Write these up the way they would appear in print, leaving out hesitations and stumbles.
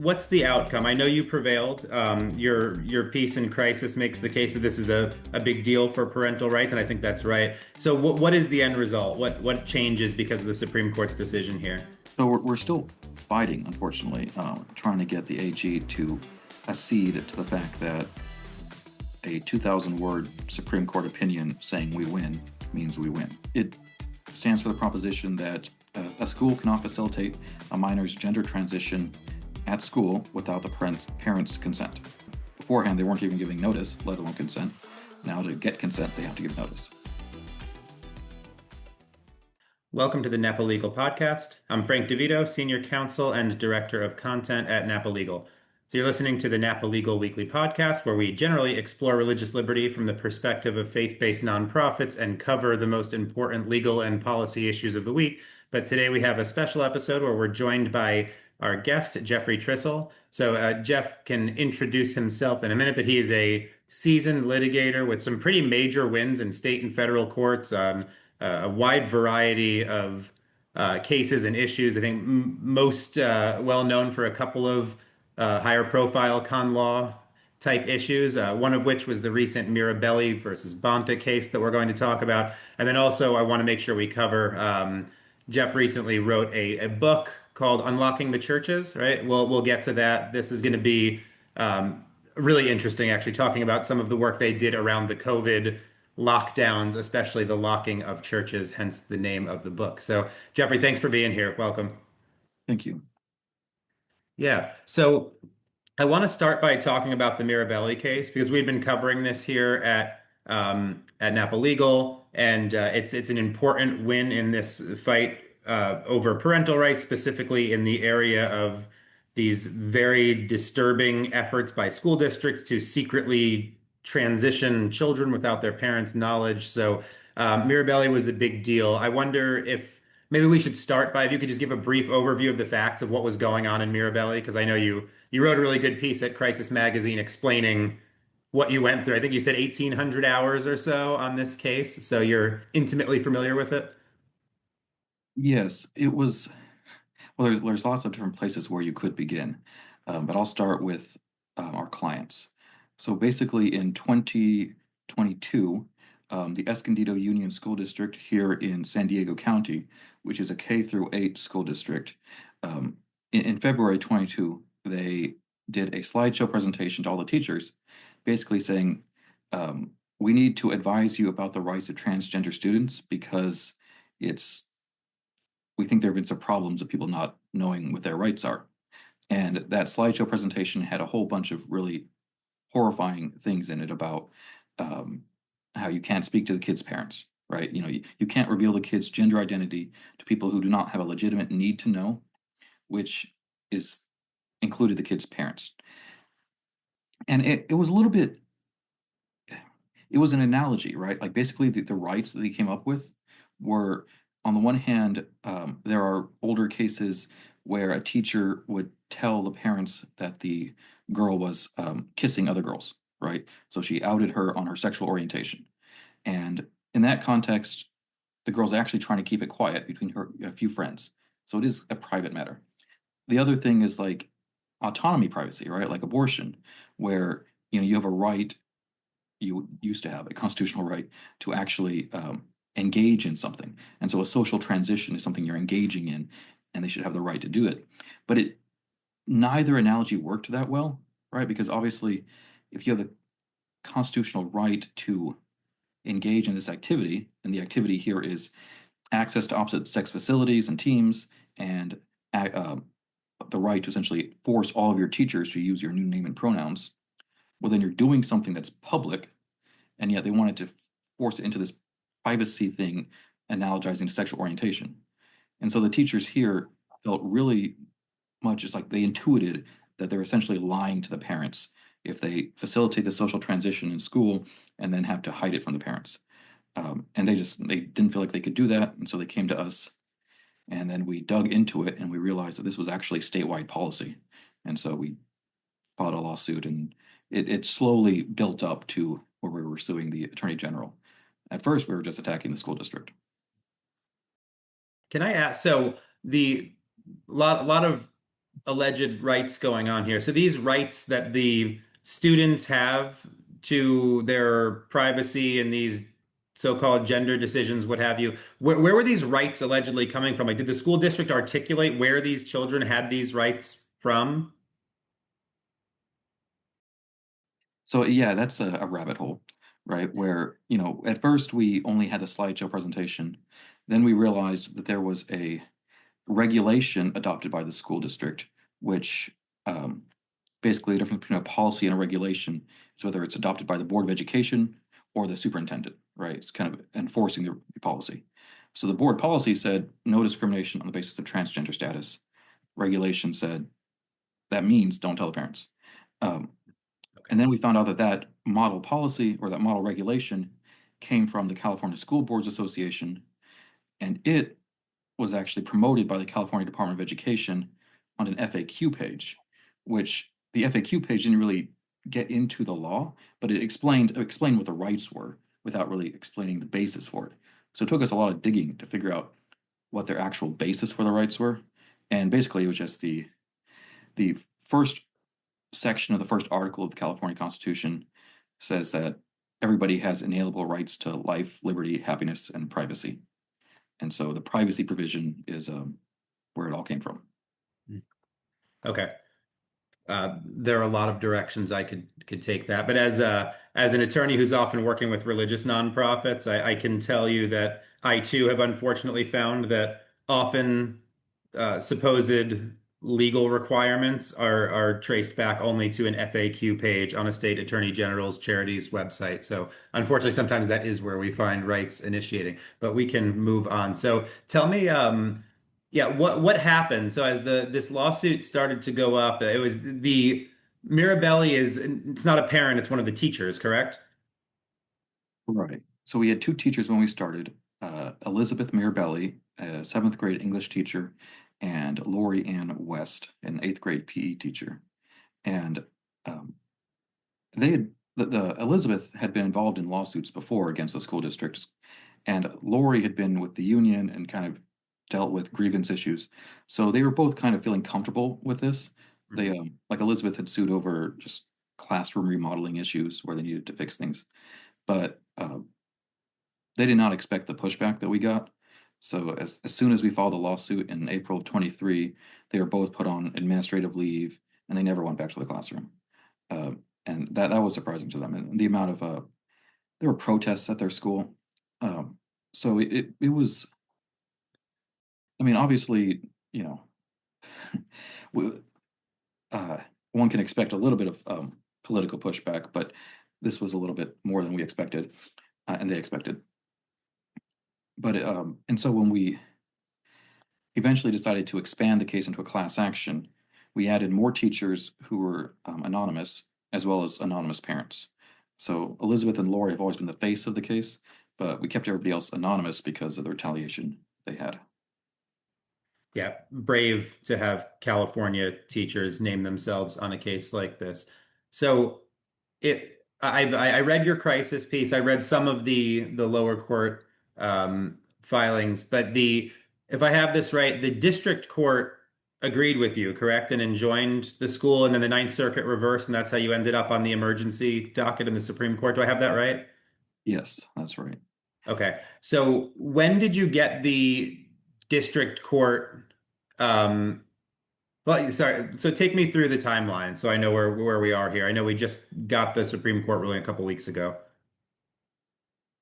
what's the outcome? I know you prevailed. Your piece in Crisis makes the case that this is a big deal for parental rights, and I think that's right. So what is the end result? What changes because of the Supreme Court's decision here? So we're still fighting, unfortunately, trying to get the AG to accede to the fact that a 2,000-word Supreme Court opinion saying we win means we win. It stands for the proposition that a school cannot facilitate a minor's gender transition at school without the parents' consent. Beforehand, they weren't even giving notice, let alone consent. Now, to get consent, they have to give notice. Welcome to the Napa Legal Podcast. I'm Frank DeVito, Senior Counsel and Director of Content at Napa Legal. So you're listening to the Napa Legal Weekly Podcast, where we generally explore religious liberty from the perspective of faith-based nonprofits and cover the most important legal and policy issues of the week. But today we have a special episode where we're joined by our guest, Jeffrey Trissell. So Jeff can introduce himself in a minute, but he is a seasoned litigator with some pretty major wins in state and federal courts on a wide variety of cases and issues. I think most well known for a couple of higher profile con law type issues, one of which was the recent Mirabelli versus Bonta case that we're going to talk about. And then also I want to make sure we cover, Jeff recently wrote a book called Unlocking the Churches, right? We'll get to that. This is going to be really interesting, actually, talking about some of the work they did around the COVID lockdowns, especially the locking of churches, hence the name of the book. So, Jeffrey, thanks for being here. Welcome. Thank you. Yeah. So I want to start by talking about the Mirabelli case because we've been covering this here at Napa Legal, and it's an important win in this fight over parental rights, specifically in the area of these very disturbing efforts by school districts to secretly transition children without their parents' knowledge. So Mirabelli was a big deal. I wonder if maybe we should start by if you could just give a brief overview of the facts of what was going on in Mirabelli, because I know you wrote a really good piece at Crisis Magazine explaining what you went through. I think you said 1,800 hours or so on this case, so you're intimately familiar with it. Yes, it was. Well, there's lots of different places where you could begin, but I'll start with our clients. So basically, in 2022, the Escondido Union School District here in San Diego County, which is a K through 8 school district, in February 22, they did a slideshow presentation to all the teachers, basically saying, we need to advise you about the rights of transgender students because we think there have been some problems of people not knowing what their rights are. And that slideshow presentation had a whole bunch of really horrifying things in it about how you can't speak to the kids' parents, right? You can't reveal the kid's gender identity to people who do not have a legitimate need to know, which is included the kid's parents. And it was a little bit, it was an analogy, right? Like basically the rights that he came up with were, on the one hand, there are older cases where a teacher would tell the parents that the girl was kissing other girls, right? So she outed her on her sexual orientation. And in that context, the girl's actually trying to keep it quiet between her a few friends. So it is a private matter. The other thing is like autonomy privacy, right? Like abortion, where you have a right, you used to have a constitutional right to actually engage in something. And so a social transition is something you're engaging in, and they should have the right to do it. But neither analogy worked that well, right? Because obviously, if you have the constitutional right to engage in this activity, and the activity here is access to opposite sex facilities and teams, and the right to essentially force all of your teachers to use your new name and pronouns, well, then you're doing something that's public, and yet they wanted to force it into this privacy thing, analogizing to sexual orientation. And so the teachers here felt really much it's like they intuited that they're essentially lying to the parents if they facilitate the social transition in school and then have to hide it from the parents. And they didn't feel like they could do that. And so they came to us, and then we dug into it and we realized that this was actually statewide policy. And so we filed a lawsuit, and it slowly built up to where we were suing the attorney general. At first, we were just attacking the school district. Can I ask? So the lot of alleged rights going on here. So these rights that the students have to their privacy and these so-called gender decisions, what have you, where were these rights allegedly coming from? Like, did the school district articulate where these children had these rights from? So yeah, that's a rabbit hole, right? Where, at first we only had the slideshow presentation. Then we realized that there was a regulation adopted by the school district, which um, basically the difference between a policy and a regulation is whether it's adopted by the Board of Education or the superintendent, right? It's kind of enforcing the policy. So the board policy said no discrimination on the basis of transgender status. Regulation said that means don't tell the parents. Um, Okay. and then we found out that that model policy or that model regulation came from the California School Boards Association, and it was actually promoted by the California Department of Education on an FAQ page, which the FAQ page didn't really get into the law, but it explained what the rights were without really explaining the basis for it. So it took us a lot of digging to figure out what their actual basis for the rights were. And basically it was just the first section of the first article of the California Constitution says that everybody has inalienable rights to life, liberty, happiness, and privacy. And so the privacy provision is where it all came from. Okay. There are a lot of directions I could take that, but as an attorney who's often working with religious nonprofits, I can tell you that I too have unfortunately found that often supposed legal requirements are traced back only to an FAQ page on a state attorney general's charity's website. So unfortunately, sometimes that is where we find rights initiating, but we can move on. So tell me, yeah, what happened? So as this lawsuit started to go up, it was the Mirabelli is it's not a parent, it's one of the teachers, correct? Right. So we had two teachers when we started, Elizabeth Mirabelli, a seventh grade English teacher, and Lori Ann West, an eighth grade PE teacher. And um, they had the Elizabeth had been involved in lawsuits before against the school district, and Lori had been with the union and kind of dealt with grievance issues. So they were both kind of feeling comfortable with this. They like Elizabeth had sued over just classroom remodeling issues where they needed to fix things, but they did not expect the pushback that we got. So as soon as we filed the lawsuit in April of 23, they were both put on administrative leave and they never went back to the classroom. And that was surprising to them. And the amount of there were protests at their school. So it was, I mean, obviously, you know, w- one can expect a little bit of political pushback, but this was a little bit more than we expected, and they expected. But and so when we eventually decided to expand the case into a class action, we added more teachers who were anonymous, as well as anonymous parents. So Elizabeth and Lori have always been the face of the case, but we kept everybody else anonymous because of the retaliation they had. Yeah, brave to have California teachers name themselves on a case like this. So I read your crisis piece. I read some of the lower court filings, but the if I have this right, the district court agreed with you, correct, and enjoined the school, and then the Ninth Circuit reversed, and that's how you ended up on the emergency docket in the Supreme Court. Do I have that right? Yes, that's right. Okay. So when did you get the district court? Well, sorry. So take me through the timeline so I know where we are here. I know we just got the Supreme Court ruling a couple weeks ago.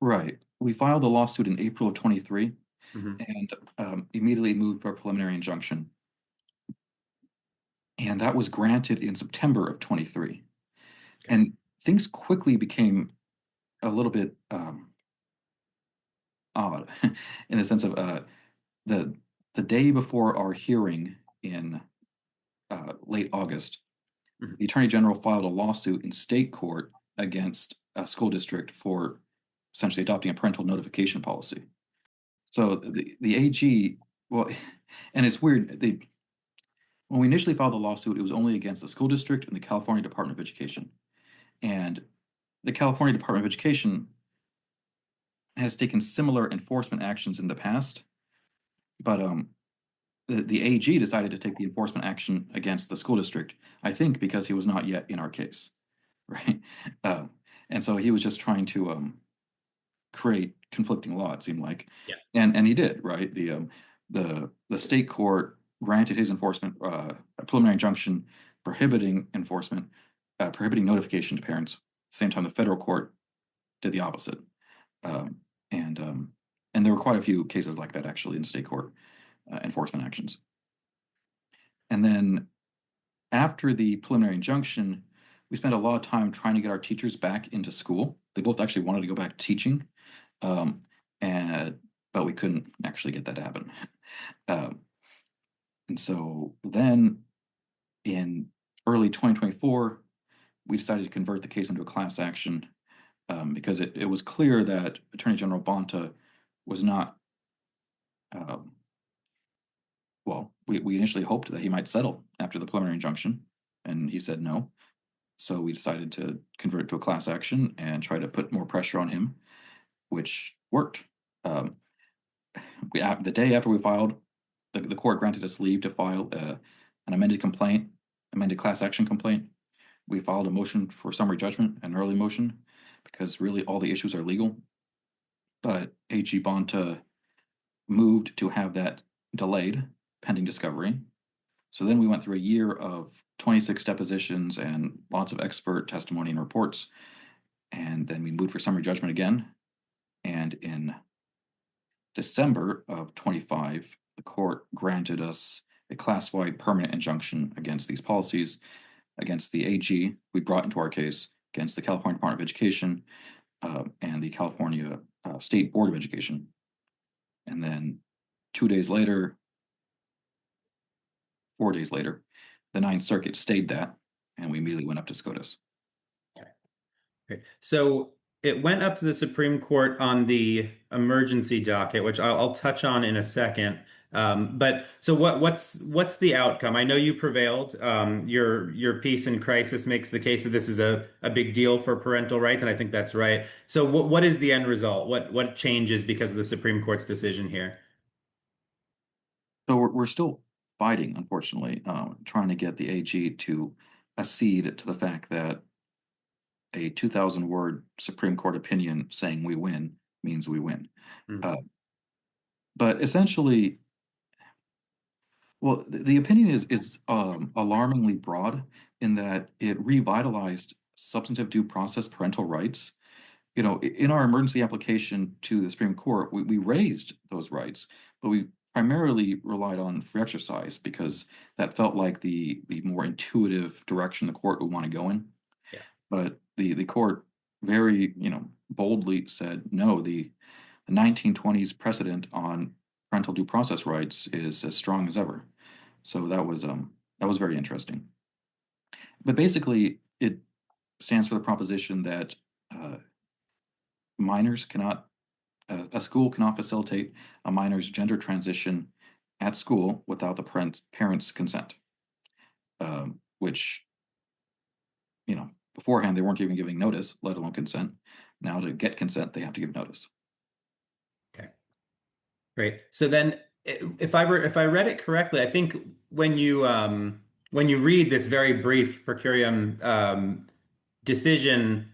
Right. We filed the lawsuit in April of 23 Hmm. and immediately moved for a preliminary injunction. And that was granted in September of 23. Okay. And things quickly became a little bit odd in the sense of the the day before our hearing in late August, Mhm. the Attorney General filed a lawsuit in state court against a school district for essentially adopting a parental notification policy. So the AG, well, and it's weird. When we initially filed the lawsuit, it was only against the school district and the California Department of Education. And the California Department of Education has taken similar enforcement actions in the past, but the AG decided to take the enforcement action against the school district, I think because he was not yet in our case, right? And so he was just trying to create conflicting law, it seemed like. Yeah. And he did, right? The state court granted his enforcement a preliminary injunction prohibiting enforcement, prohibiting notification to parents. At the same time, the federal court did the opposite. And there were quite a few cases like that actually in state court enforcement actions. And then after the preliminary injunction, we spent a lot of time trying to get our teachers back into school. They both actually wanted to go back teaching, but we couldn't actually get that to happen. And so then in early 2024, we decided to convert the case into a class action because it was clear that Attorney General Bonta was not, well, we initially hoped that he might settle after the preliminary injunction, and he said no. So we decided to convert it to a class action and try to put more pressure on him, which worked. The day after we filed, the court granted us leave to file an amended class action complaint. We filed a motion for summary judgment, an early motion, because really all the issues are legal. But AG Bonta moved to have that delayed pending discovery. So then we went through a year of 26 depositions and lots of expert testimony and reports. And then we moved for summary judgment again. And in December of 25, the court granted us a class-wide permanent injunction against these policies, against the AG we brought into our case, against the California Department of Education and the California State Board of Education. And then 4 days later, the Ninth Circuit stayed that, and we immediately went up to SCOTUS. Okay. So it went up to the Supreme Court on the emergency docket, which I'll touch on in a second. But so what's the outcome? I know you prevailed. Your piece in Crisis makes the case that this is a big deal for parental rights, and I think that's right. So what is the end result? What changes because of the Supreme Court's decision here? So we're still fighting, unfortunately, trying to get the AG to accede to the fact that a 2,000-word Supreme Court opinion saying we win means we win. But essentially, well, the opinion is alarmingly broad in that it revitalized substantive due process parental rights. You know, in our emergency application to the Supreme Court, we raised those rights, but we primarily relied on free exercise because that felt like the more intuitive direction the court would want to go in. Yeah. But the court very, boldly said, no, the 1920s precedent on parental due process rights is as strong as ever. So that was very interesting. But basically, it stands for the proposition that minors cannot, a school cannot facilitate a minor's gender transition at school without the parent's consent, which, beforehand they weren't even giving notice, let alone consent. Now to get consent, they have to give notice. Okay, great. So then, if I read it correctly, I think when you read this very brief per curiam decision,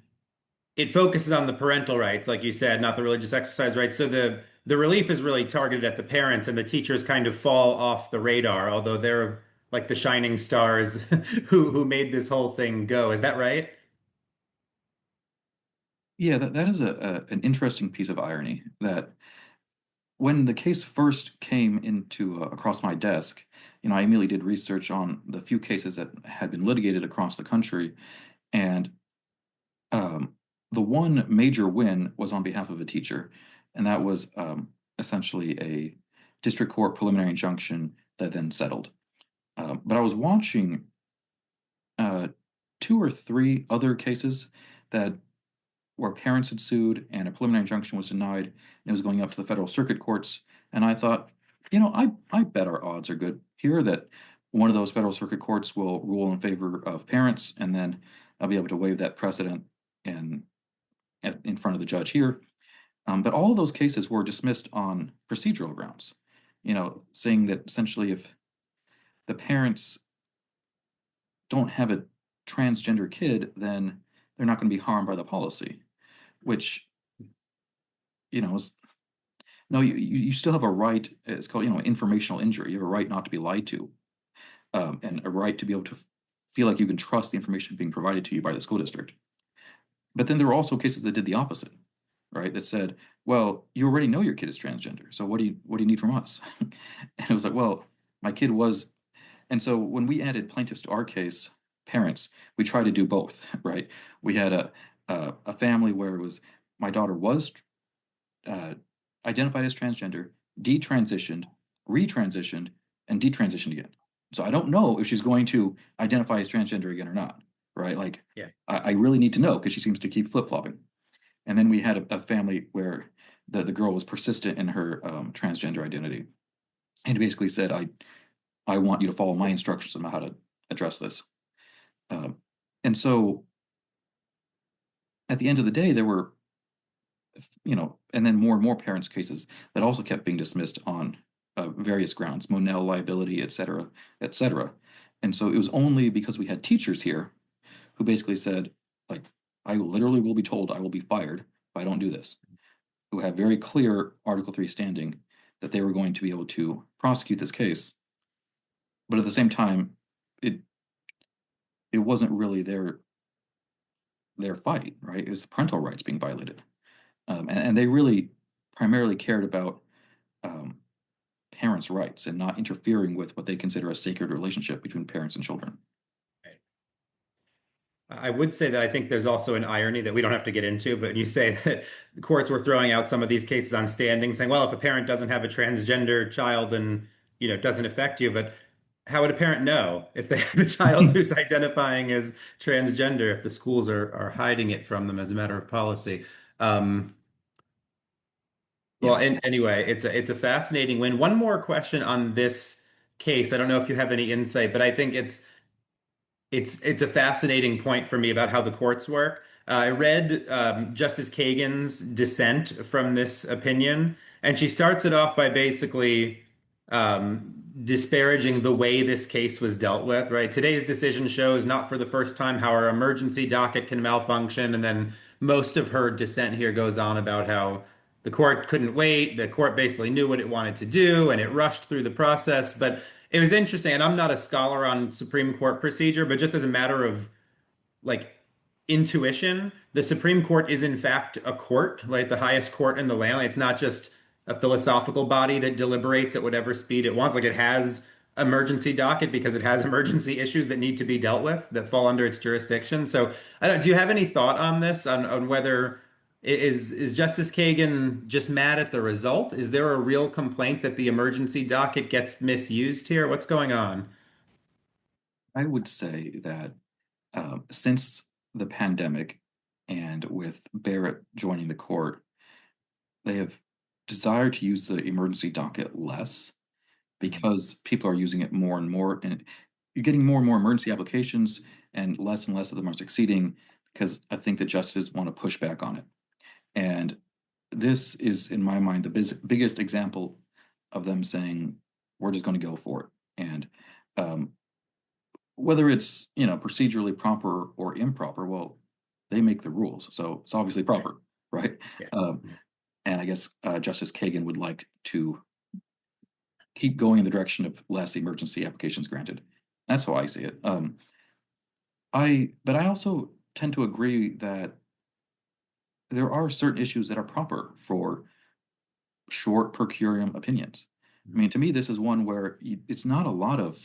it focuses on the parental rights, like you said, not the religious exercise rights. So the relief is really targeted at the parents, and the teachers kind of fall off the radar, although they're like the shining stars who made this whole thing go. Is that right? Yeah, that is an interesting piece of irony that when the case first came into across my desk, I immediately did research on the few cases that had been litigated across the country, and the one major win was on behalf of a teacher, and that was essentially a district court preliminary injunction that then settled. But I was watching 2 or 3 other cases where parents had sued and a preliminary injunction was denied, and it was going up to the federal circuit courts. And I thought, I bet our odds are good here that one of those federal circuit courts will rule in favor of parents, and then I'll be able to waive that precedent in front of the judge here. But all of those cases were dismissed on procedural grounds. saying that essentially if the parents don't have a transgender kid, then they're not going to be harmed by the policy, which, is, no, you still have a right. It's called, informational injury. You have a right not to be lied to, and a right to be able to feel like you can trust the information being provided to you by the school district. But then there were also cases that did the opposite, right? That said, well, you already know your kid is transgender, so what do you need from us? And it was like, well, my kid was. And so when we added plaintiffs to our case, parents, we tried to do both, right? We had a family where it was my daughter was identified as transgender, detransitioned, retransitioned, and detransitioned again. So I don't know if she's going to identify as transgender again or not, right? Like, Yeah. I really need to know because she seems to keep flip-flopping. And then we had a family where the girl was persistent in her transgender identity, and basically said, I want you to follow my instructions on how to address this. And so at the end of the day, there were, and then more and more parents' cases that also kept being dismissed on various grounds, Monell liability, et cetera, et cetera. And so it was only because we had teachers here who basically said, like, I literally will be told I will be fired if I don't do this, who have very clear Article 3 standing that they were going to be able to prosecute this case. But at the same time, it wasn't really their fight, right? It was the parental rights being violated. And they really primarily cared about parents' rights and not interfering with what they consider a sacred relationship between parents and children. I would say that I think there's also an irony that we don't have to get into, but you say that the courts were throwing out some of these cases on standing, saying, well, if a parent doesn't have a transgender child, then, it doesn't affect you. But how would a parent know if they have a child who's identifying as transgender, if the schools are hiding it from them as a matter of policy? Well, Yeah. and anyway, it's a fascinating win. One more question on this case. I don't know if you have any insight, but I think it's a fascinating point for me about how the courts work. I read Justice Kagan's dissent from this opinion, and she starts it off by basically disparaging the way this case was dealt with, right? Today's decision shows not for the first time how our emergency docket can malfunction, and then most of her dissent here goes on about how the court couldn't wait. The court basically knew what it wanted to do, and it rushed through the process. But it was interesting, and I'm not a scholar on Supreme Court procedure, but just as a matter of like intuition, the Supreme Court is in fact a court, like the highest court in the land. Like, it's not just a philosophical body that deliberates at whatever speed it wants. Like it has emergency docket because it has emergency issues that need to be dealt with that fall under its jurisdiction. So I don't, do you have any thought on this, on whether is Justice Kagan just mad at the result? Is there a real complaint that the emergency docket gets misused here? What's going on? I would say that since the pandemic and with Barrett joining the court, they have desired to use the emergency docket less because people are using it more and more. And you're getting more and more emergency applications, and less of them are succeeding because I think the justices want to push back on it. And this is, in my mind, the biggest example of them saying, we're just going to go for it. And whether it's, procedurally proper or improper, well, they make the rules. So it's obviously proper, right? Yeah. And I guess Justice Kagan would like to keep going in the direction of less emergency applications granted. That's how I see it. But I also tend to agree that there are certain issues that are proper for short per curiam opinions. I mean, to me, this is one where it's not a lot of,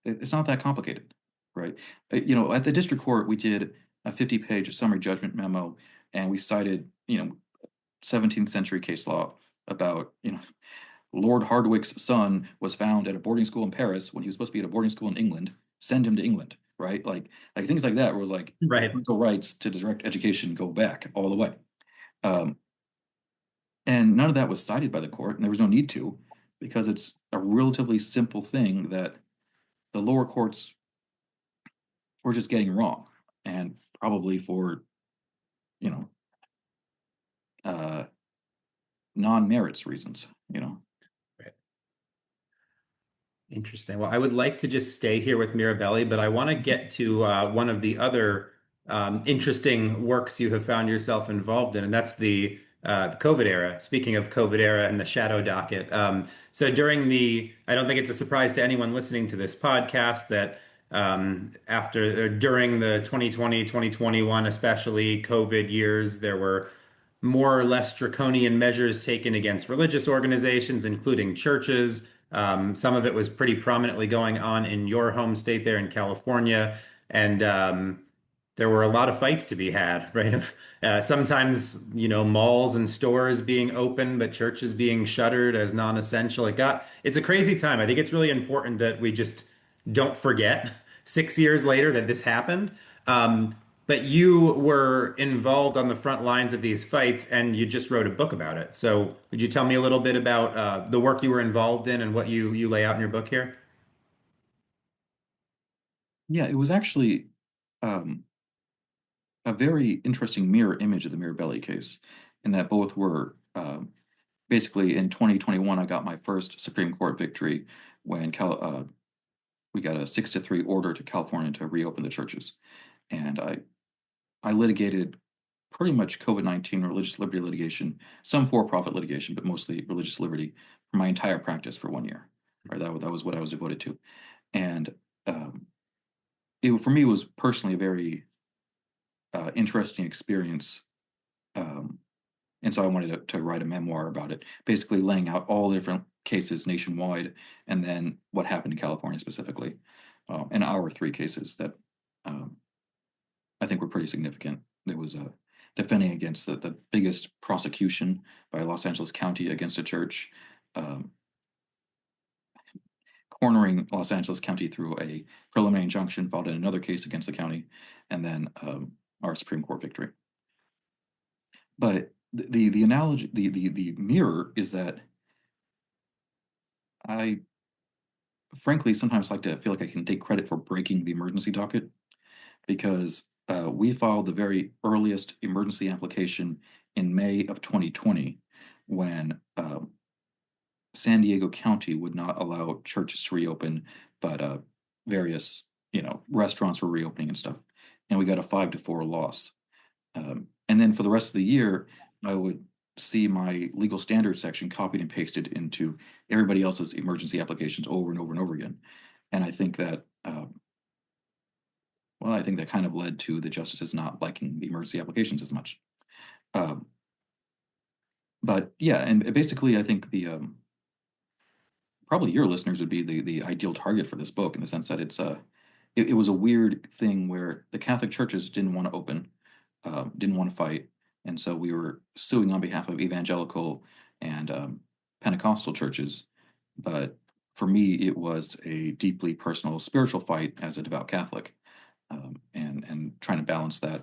it's not that complicated, right? At the district court, we did a 50-page summary judgment memo, and we cited, 17th century case law about, Lord Hardwicke's son was found at a boarding school in Paris when he was supposed to be at a boarding school in England. Send him to England, right? Like things like that, where it was like Right. parental rights to direct education go back all the way. And none of that was cited by the court, and there was no need to, because it's a relatively simple thing that the lower courts were just getting wrong, and probably for, non-merits reasons, Right. Interesting. Well, I would like to just stay here with Mirabelli, but I want to get to one of the other interesting works you have found yourself involved in, and that's the COVID era. Speaking of COVID era and the shadow docket. So during I don't think it's a surprise to anyone listening to this podcast that after or during the 2020, 2021, especially COVID years, there were more or less draconian measures taken against religious organizations, including churches. Some of it was pretty prominently going on in your home state there in California. And there were a lot of fights to be had, right? Sometimes, malls and stores being open, but churches being shuttered as non-essential. It's a crazy time. I think it's really important that we just don't forget 6 years later that this happened. But you were involved on the front lines of these fights and you just wrote a book about it. So would you tell me a little bit about the work you were involved in and what you lay out in your book here? Yeah, it was actually um, a very interesting mirror image of the Mirabelli case, in that both were basically in 2021. I got my first Supreme Court victory when we got a 6-3 order to California to reopen the churches, and I litigated pretty much COVID-19 religious liberty litigation, some for-profit litigation, but mostly religious liberty for my entire practice for 1 year. Right, that was what I was devoted to, and it for me was personally a very interesting experience. Um, and so I wanted to write a memoir about it, basically laying out all the different cases nationwide, and then what happened in California specifically, and our 3 cases that um, I think were pretty significant. There was a defending against the biggest prosecution by Los Angeles County against a church, um, cornering Los Angeles County through a preliminary injunction filed in another case against the county, and then our Supreme Court victory. But the analogy, the mirror is that I frankly sometimes like to feel like I can take credit for breaking the emergency docket, because we filed the very earliest emergency application in May of 2020, when San Diego County would not allow churches to reopen, but various restaurants were reopening and stuff, and we got a 5-4 loss. And then for the rest of the year, I would see my legal standards section copied and pasted into everybody else's emergency applications over and over and over again. And I think that, I think that kind of led to the justices not liking the emergency applications as much. Um, but yeah, and basically, I think probably your listeners would be the ideal target for this book, in the sense that it was a weird thing where the Catholic churches didn't want to open, didn't want to fight, and so we were suing on behalf of evangelical and Pentecostal churches. But for me, it was a deeply personal spiritual fight as a devout Catholic, and trying to balance that,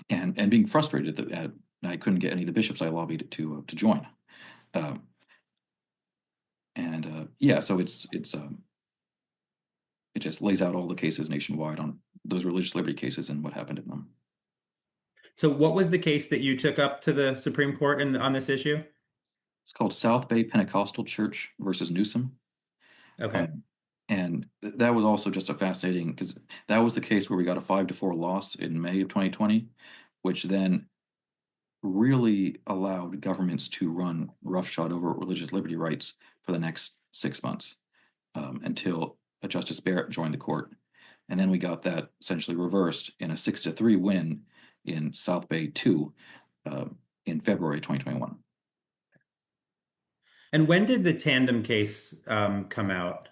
and being frustrated that I couldn't get any of the bishops I lobbied to join. Um, yeah, so it just lays out all the cases nationwide on those religious liberty cases and what happened in them. So what was the case that you took up to the Supreme Court on this issue? It's called South Bay Pentecostal Church versus Newsom. Okay. And that was also just a fascinating, because that was the case where we got a 5-4 loss in May of 2020, which then really allowed governments to run roughshod over religious liberty rights for the next 6 months, until Justice Barrett joined the court. And then we got that essentially reversed in a 6-3 win in South Bay 2 in February 2021. And when did the tandem case come out?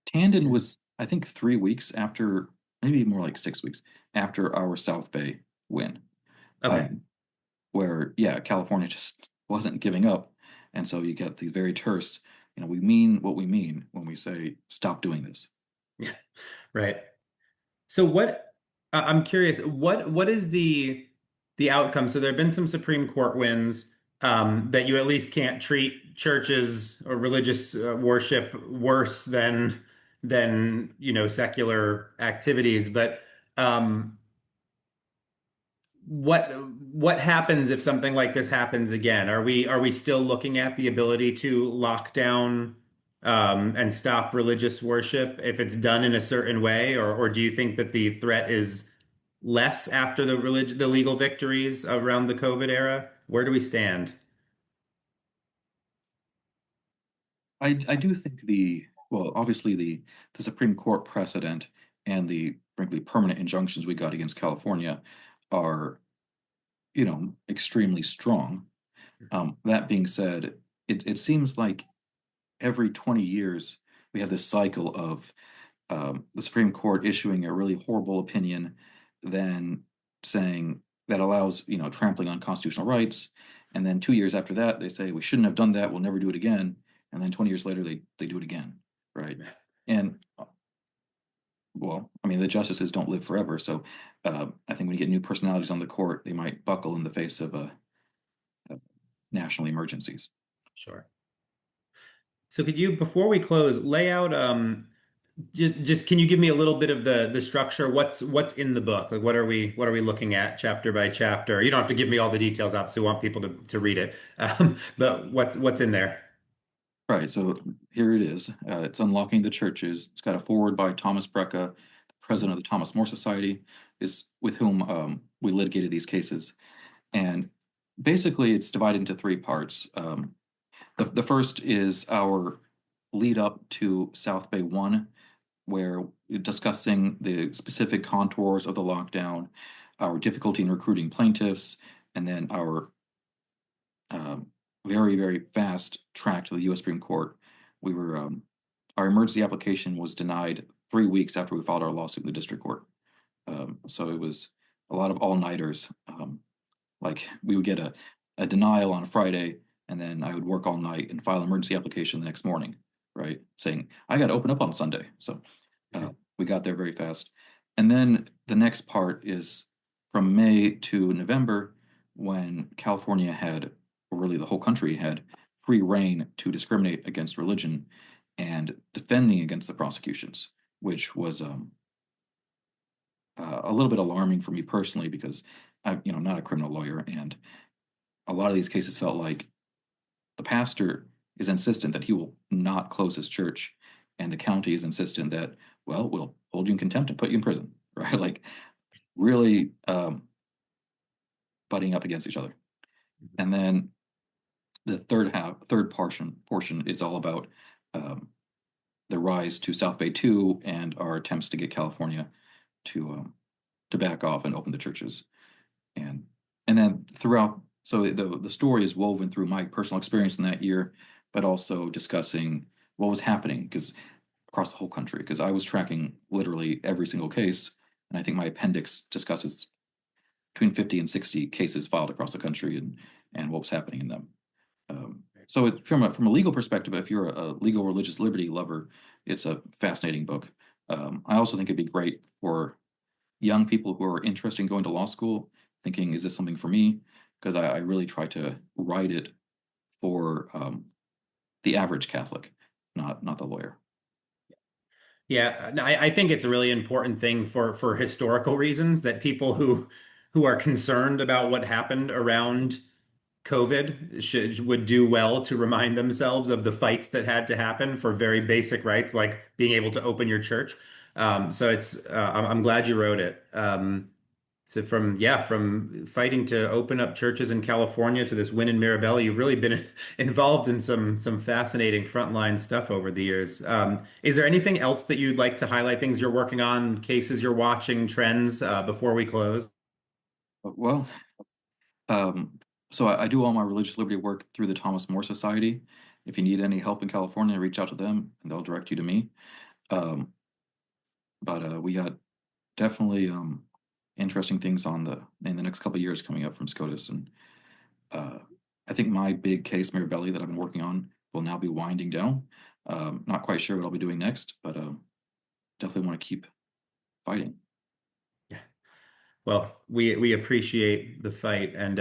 Tandon was, I think, 3 weeks after, maybe more like 6 weeks after our South Bay win. Okay. Where, yeah, California just wasn't giving up. And so you get these very terse, we mean what we mean when we say, stop doing this. Yeah. Right. So I'm curious, what is the outcome? So there have been some Supreme Court wins that you at least can't treat churches or religious worship worse than secular activities. But what happens if something like this happens again? Are we still looking at the ability to lock down and stop religious worship if it's done in a certain way, or do you think that the threat is less after the legal victories around the COVID era? Where do we stand? I do think well, obviously the Supreme Court precedent and the frankly permanent injunctions we got against California are, extremely strong. That being said, it seems like every 20 years we have this cycle of the Supreme Court issuing a really horrible opinion, then saying that allows, trampling on constitutional rights. And then 2 years after that, they say we shouldn't have done that. We'll never do it again. And then 20 years later, they do it again. Right. And well, I mean, the justices don't live forever. So I think when you get new personalities on the court, they might buckle in the face of national emergencies. Sure. So could you, before we close, lay out just can you give me a little bit of the structure? What's in the book? Like what are we looking at chapter by chapter? You don't have to give me all the details, obviously, we want people to read it. But what's in there? Right. So here it is. It's Unlocking the Churches. It's got a foreword by Thomas Brecka, the president of the Thomas More Society, is with whom we litigated these cases. And basically, it's divided into three parts. The first is our lead up to South Bay 1, where we're discussing the specific contours of the lockdown, our difficulty in recruiting plaintiffs, and then our very, very fast track to the U.S. Supreme Court. We were our emergency application was denied 3 weeks after we filed our lawsuit in the district court. So it was a lot of all-nighters. Like we would get a denial on a Friday, and then I would work all night and file an emergency application the next morning, right? Saying, I got to open up on Sunday. So we got there very fast. And then the next part is from May to November, when California had, or really the whole country had, free reign to discriminate against religion and defending against the prosecutions, which was a little bit alarming for me personally because I'm, not a criminal lawyer, and a lot of these cases felt like the pastor is insistent that he will not close his church, and the county is insistent that, well, we'll hold you in contempt and put you in prison, right? Like really butting up against each other. And then the third portion is all about the rise to South Bay 2 and our attempts to get California to back off and open the churches. And then throughout, so the story is woven through my personal experience in that year, but also discussing what was happening because across the whole country, because I was tracking literally every single case, and I think my appendix discusses between 50 and 60 cases filed across the country and what was happening in them. So from a legal perspective, if you're a legal religious liberty lover, it's a fascinating book. I also think it'd be great for young people who are interested in going to law school, thinking, is this something for me? Because I really try to write it for the average Catholic, not the lawyer. Yeah, I think it's a really important thing for historical reasons that people who are concerned about what happened around COVID would do well to remind themselves of the fights that had to happen for very basic rights, like being able to open your church. So I'm glad you wrote it. So from fighting to open up churches in California to this win in Mirabelli, you've really been involved in some fascinating frontline stuff over the years. Is there anything else that you'd like to highlight? Things you're working on, cases you're watching, trends before we close? Well, so I do all my religious liberty work through the Thomas More Society. If you need any help in California, reach out to them and they'll direct you to me. But we got definitely interesting things in the next couple of years coming up from SCOTUS. And I think my big case, Mirabelli, that I've been working on will now be winding down. Not quite sure what I'll be doing next, but definitely want to keep fighting. Yeah. Well, we appreciate the fight, and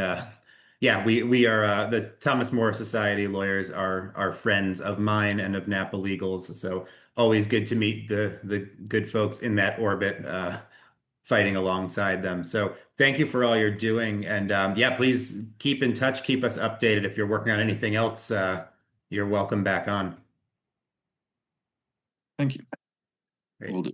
we are the Thomas More Society lawyers are friends of mine and of Napa Legals. So always good to meet the good folks in that orbit, fighting alongside them. So Thank you for all you're doing. And yeah, please keep in touch, keep us updated. If you're working on anything else, you're welcome back on. Thank you. Great. Will do.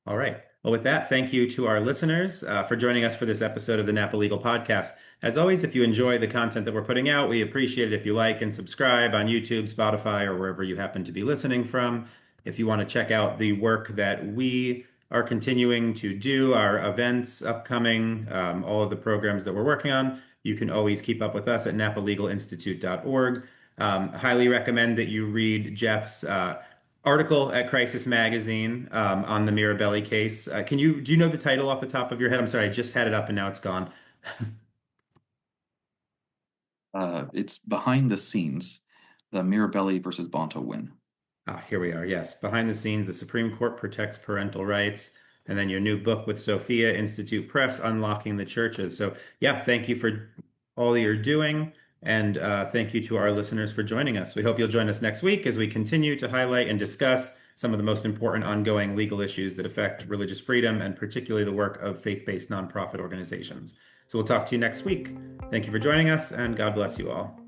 All right. Well, with that, thank you to our listeners for joining us for this episode of the Napa Legal Podcast. As always, if you enjoy the content that we're putting out, we appreciate it if you like and subscribe on YouTube, Spotify, or wherever you happen to be listening from. If you want to check out the work that we are continuing to do, our events upcoming, all of the programs that we're working on, you can always keep up with us at napalegalinstitute.org. Highly recommend that you read Jeff's article at Crisis Magazine on the Mirabelli case. Do you know the title off the top of your head? I'm sorry, I just had it up and now it's gone. It's behind the scenes, the Mirabelli versus Bonta win. Here we are. Yes. Behind the scenes, the Supreme Court protects parental rights. And then your new book with Sophia Institute Press, Unlocking the Churches. So, yeah, thank you for all you're doing. And thank you to our listeners for joining us. We hope you'll join us next week as we continue to highlight and discuss some of the most important ongoing legal issues that affect religious freedom and particularly the work of faith-based nonprofit organizations. So we'll talk to you next week. Thank you for joining us, and God bless you all.